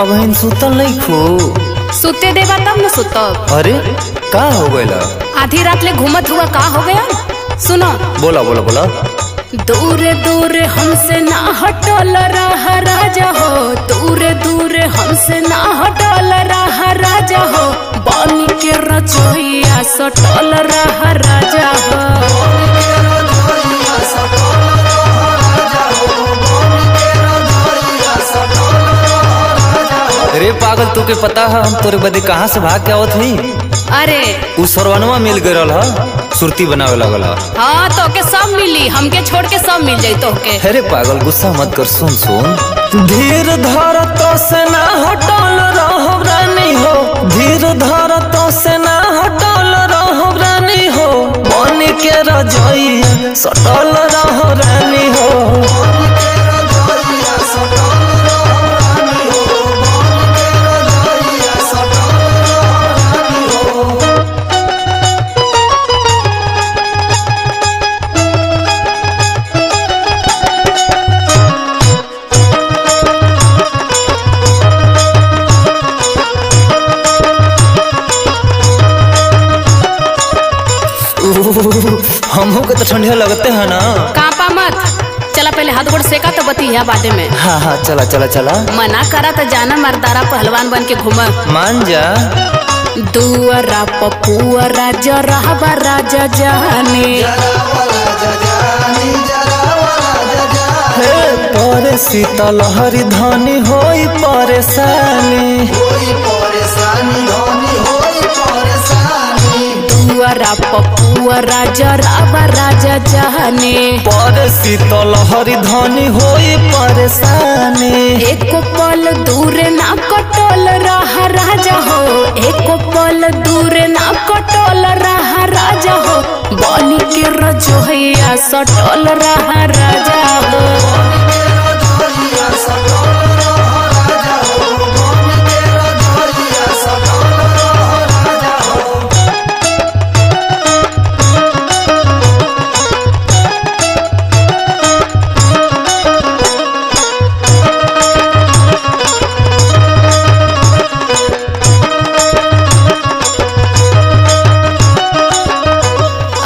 बहन सुतल नहीं खो सुते देवा तब न सुतब। अरे का हो गया? आधी रात ले घूमत हुआ का हो गया? सुनो बोला बोला बोला। दूर दूर हमसे ना हटल रहा राजा हो, दूर दूर हमसे ना हटल रहा राजा हो, बन के रचोइया सटल रहा राजा हो। अरे पागल तू के पता है हम तोरे बदे कहाँ से भाग के आवत हई? अरे उ सरवनवा मिल गए ह, सुरती बनावे लगल ह। हाँ तो के सब मिली, हमके छोड़ के सब मिल जाई तो के। अरे पागल गुस्सा मत कर, सुन सुन। धीर धर तो से ना हटल रहो रानी हो, धीर धर तो से ना हटल रहो रानी हो, बन के रजोइया सटल रहो रानी हो। हमहू के तो ठंडिया लगते है ना। कापा मत, चला पहले हाथ गोड़ सेका तो बतिया बादे में। हाँ हाँ चला चला चला। मना करा तो जाना मर्दारा पहलवान बन के घूमा। मान जा। दुआरा पपुआ राजा रहबा राजा जाने, पर शीतल हरी धनी होई परेशानी, दुआरा पपुआ राजा रहबा राजा जाने, पर शीतल हरी धनी होई परेशानी। एको पल दूर ना कटल रहा राजा हो, एको पल दूर ना कटल रहा राजा हो, बन के रजोइया सटल रहा राजा हो।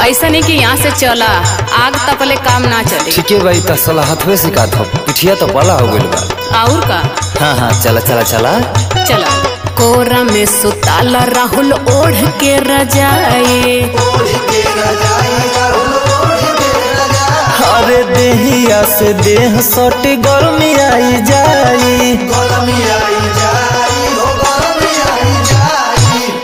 ऐसा नहीं कि यहाँ से चला आग तपले काम ना चले। ठीक है भाई, तसला हथवे से का था, पिठिया तो पाला हो गइल बा। और का? हाँ हाँ चला चला चला चला। कोरा में सुताला राहुल ओढ़ के रजाए, अरे देहिया से देह सट गर्मी आई जाई,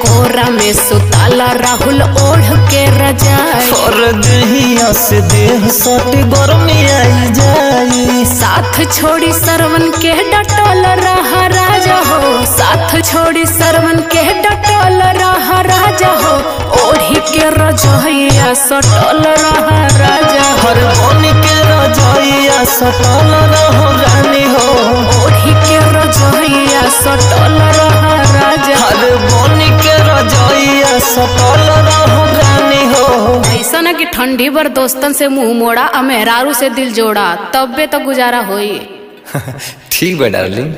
कोरा में सुताला राहुल ओढ़ के रजाए, और देहिया से देह सट गर्मी आई जाई। साथ छोड़ी सरवन के डटल रहा राजा हो, साथ छोड़ी सरवन के डटल रहा राजा हो, ओढ़ी के रजोइया सटल रहा राजा हो। हर बन के रजोइया सटल रहो रानी हो, ओढ़ी के रजोइया सटल रहा राजा। हर बन के रजोइया सटल रहो रानी हो। ऐसा ना कि ठंडी भर दोस्तन से मुंह मोड़ा और मेहरारू से दिल जोड़ा, तब बे तो गुजारा होई। ठीक बा डार्लिंग।